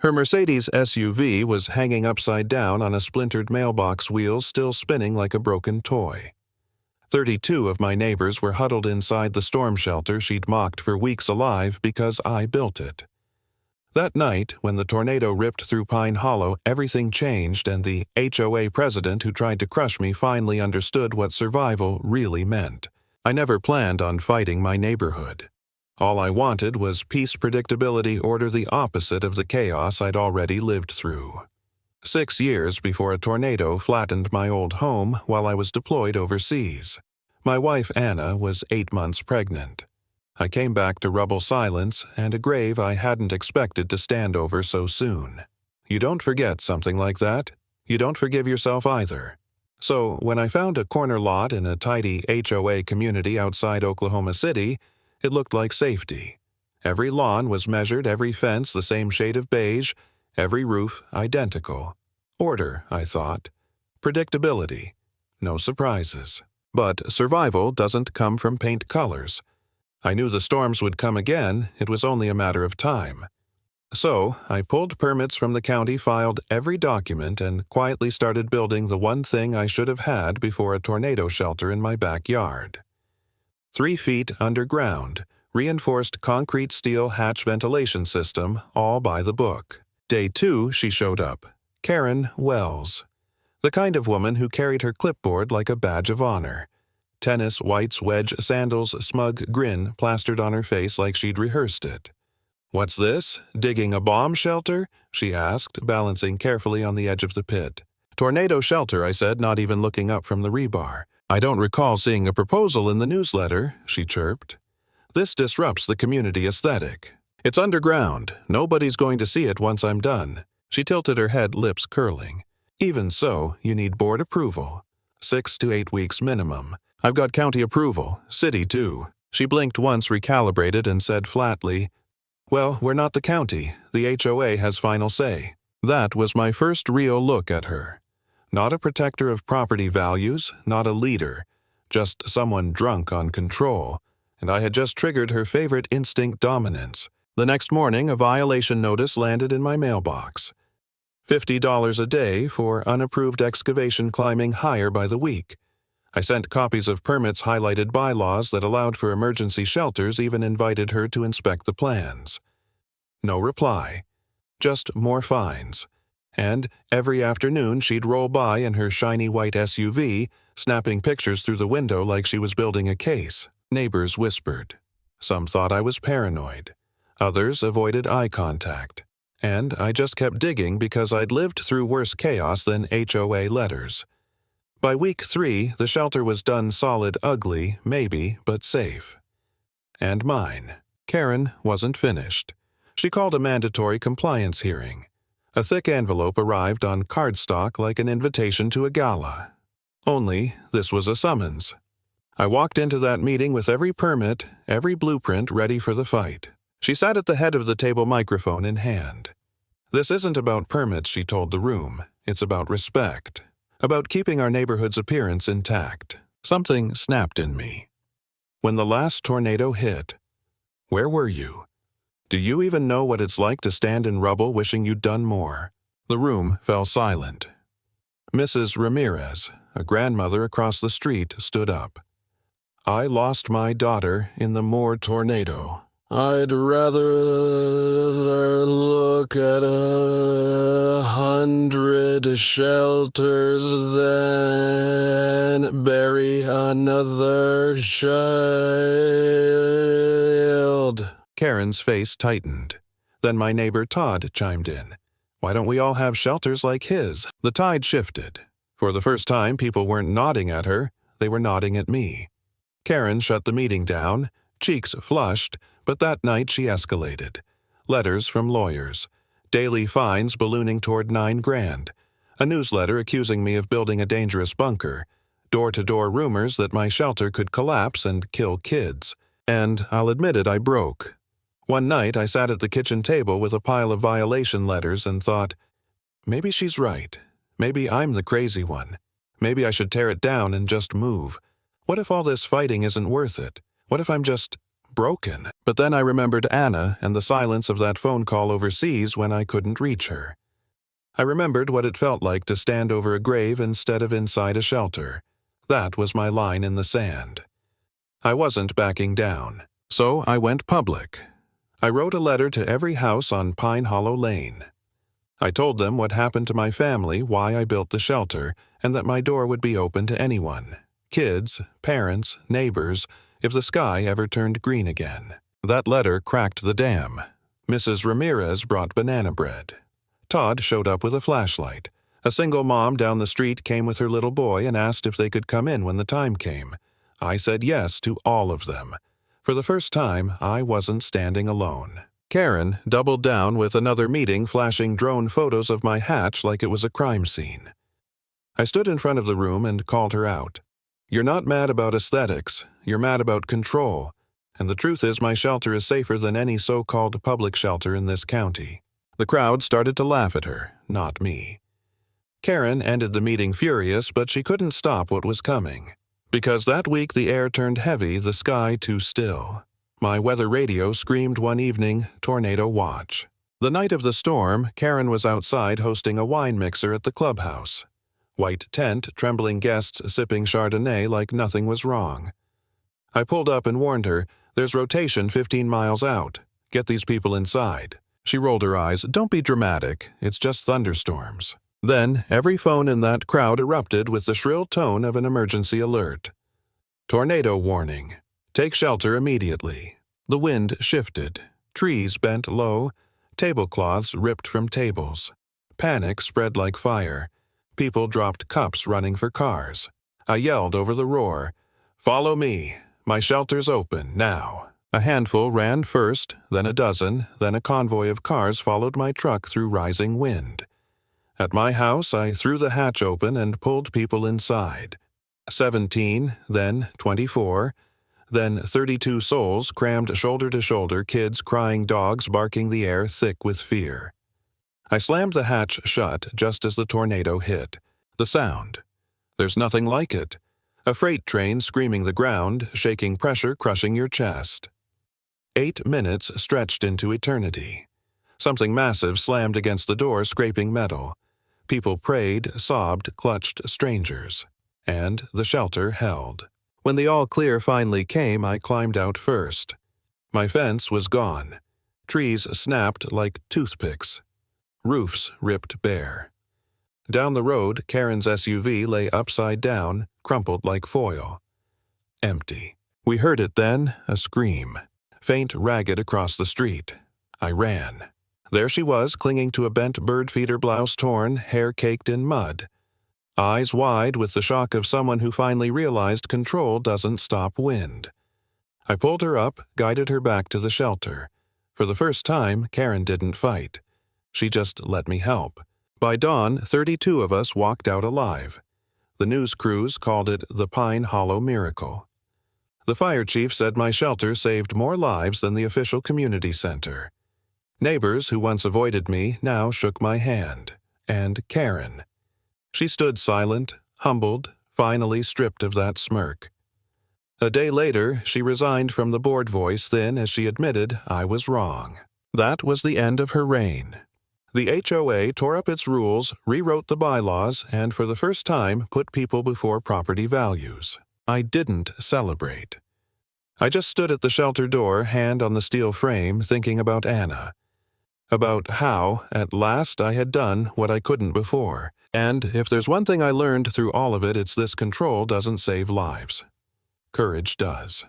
Her Mercedes SUV was hanging upside down on a splintered mailbox wheel still spinning like a broken toy. 32 of my neighbors were huddled inside the storm shelter she'd mocked for weeks alive because I built it. That night, when the tornado ripped through Pine Hollow, everything changed and the HOA president who tried to crush me finally understood what survival really meant. I never planned on fighting my neighborhood. All I wanted was peace, predictability, order, the opposite of the chaos I'd already lived through. 6 years before a tornado flattened my old home while I was deployed overseas. My wife Anna was 8 months pregnant. I came back to rubble silence and a grave I hadn't expected to stand over so soon. You don't forget something like that. You don't forgive yourself either. So when I found a corner lot in a tidy HOA community outside Oklahoma City, it looked like safety. Every lawn was measured, every fence the same shade of beige, every roof identical. Order, I thought. Predictability. No surprises. But survival doesn't come from paint colors. I knew the storms would come again, it was only a matter of time. So, I pulled permits from the county, filed every document, and quietly started building the one thing I should have had before a tornado shelter in my backyard. 3 feet underground, reinforced concrete steel hatch ventilation system, all by the book. Day 2, she showed up. Karen Wells. The kind of woman who carried her clipboard like a badge of honor. Tennis whites, wedge sandals, smug grin plastered on her face like she'd rehearsed it. "What's this? Digging a bomb shelter?" she asked, balancing carefully on the edge of the pit. "Tornado shelter," I said, not even looking up from the rebar. "I don't recall seeing a proposal in the newsletter," she chirped. "This disrupts the community aesthetic. It's underground. Nobody's going to see it once I'm done." She tilted her head, lips curling. "Even so, you need board approval. 6 to 8 weeks minimum. I've got county approval, city too." She blinked once, recalibrated, and said flatly, "Well, we're not the county. The HOA has final say." That was my first real look at her. Not a protector of property values, not a leader, just someone drunk on control, and I had just triggered her favorite instinct, dominance. The next morning, a violation notice landed in my mailbox. $50 a day for unapproved excavation climbing higher by the week. I sent copies of permits, highlighted bylaws that allowed for emergency shelters, even invited her to inspect the plans. No reply. Just more fines. And every afternoon she'd roll by in her shiny white SUV, snapping pictures through the window like she was building a case. Neighbors whispered. Some thought I was paranoid. Others avoided eye contact. And I just kept digging because I'd lived through worse chaos than HOA letters. By week 3, the shelter was done, solid, ugly, maybe, but safe. And mine. Karen wasn't finished. She called a mandatory compliance hearing. A thick envelope arrived on cardstock like an invitation to a gala. Only, this was a summons. I walked into that meeting with every permit, every blueprint ready for the fight. She sat at the head of the table, microphone in hand. "This isn't about permits," she told the room. "It's about respect. About keeping our neighborhood's appearance intact." Something snapped in me. When the last tornado hit, where were you? Do you even know what it's like to stand in rubble wishing you'd done more? The room fell silent. Mrs. Ramirez, a grandmother across the street, stood up. "I lost my daughter in the Moore tornado. I'd rather look at 100 shelters than bury another child." Karen's face tightened. Then my neighbor Todd chimed in. "Why don't we all have shelters like his?" The tide shifted. For the first time, people weren't nodding at her, they were nodding at me. Karen shut the meeting down, cheeks flushed, but that night she escalated. Letters from lawyers. Daily fines ballooning toward $9,000. A newsletter accusing me of building a dangerous bunker. Door-to-door rumors that my shelter could collapse and kill kids. And I'll admit it, I broke. One night I sat at the kitchen table with a pile of violation letters and thought, maybe she's right. Maybe I'm the crazy one. Maybe I should tear it down and just move. What if all this fighting isn't worth it? What if I'm just broken. But then I remembered Anna and the silence of that phone call overseas when I couldn't reach her. I remembered what it felt like to stand over a grave instead of inside a shelter. That was my line in the sand. I wasn't backing down. So I went public. I wrote a letter to every house on Pine Hollow Lane. I told them what happened to my family, why I built the shelter, and that my door would be open to anyone. Kids, parents, neighbors, if the sky ever turned green again. That letter cracked the dam. Mrs. Ramirez brought banana bread. Todd showed up with a flashlight. A single mom down the street came with her little boy and asked if they could come in when the time came. I said yes to all of them. For the first time, I wasn't standing alone. Karen doubled down with another meeting, flashing drone photos of my hatch like it was a crime scene. I stood in front of the room and called her out. You're not mad about aesthetics, you're mad about control. And the truth is my shelter is safer than any so-called public shelter in this county. The crowd started to laugh at her, not me. Karen ended the meeting furious, but she couldn't stop what was coming. Because that week the air turned heavy, the sky too still. My weather radio screamed one evening, tornado watch. The night of the storm, Karen was outside hosting a wine mixer at the clubhouse. White tent, trembling guests sipping Chardonnay like nothing was wrong. I pulled up and warned her, there's rotation 15 miles out. Get these people inside. She rolled her eyes. Don't be dramatic. It's just thunderstorms. Then, every phone in that crowd erupted with the shrill tone of an emergency alert. Tornado warning. Take shelter immediately. The wind shifted. Trees bent low. Tablecloths ripped from tables. Panic spread like fire. People dropped cups running for cars. I yelled over the roar. Follow me. My shelter's open, now. A handful ran first, then a dozen, then a convoy of cars followed my truck through rising wind. At my house, I threw the hatch open and pulled people inside. 17, then 24, then 32 souls crammed shoulder to shoulder, kids crying, dogs barking, the air thick with fear. I slammed the hatch shut just as the tornado hit. The sound. There's nothing like it. A freight train screaming the ground, shaking pressure crushing your chest. 8 minutes stretched into eternity. Something massive slammed against the door, scraping metal. People prayed, sobbed, clutched strangers. And the shelter held. When the all-clear finally came, I climbed out first. My fence was gone. Trees snapped like toothpicks. Roofs ripped bare. Down the road, Karen's SUV lay upside down, crumpled like foil. Empty. We heard it then, a scream. Faint, ragged across the street. I ran. There she was, clinging to a bent bird feeder blouse, torn, hair caked in mud. Eyes wide with the shock of someone who finally realized control doesn't stop wind. I pulled her up, guided her back to the shelter. For the first time, Karen didn't fight. She just let me help. By dawn, 32 of us walked out alive. The news crews called it the Pine Hollow Miracle. The fire chief said my shelter saved more lives than the official community center. Neighbors who once avoided me now shook my hand. And Karen. She stood silent, humbled, finally stripped of that smirk. A day later, she resigned from the board, voice thin as she admitted I was wrong. That was the end of her reign. The HOA tore up its rules, rewrote the bylaws, and for the first time put people before property values. I didn't celebrate. I just stood at the shelter door, hand on the steel frame, thinking about Anna. About how, at last, I had done what I couldn't before. And if there's one thing I learned through all of it, it's this: control doesn't save lives. Courage does.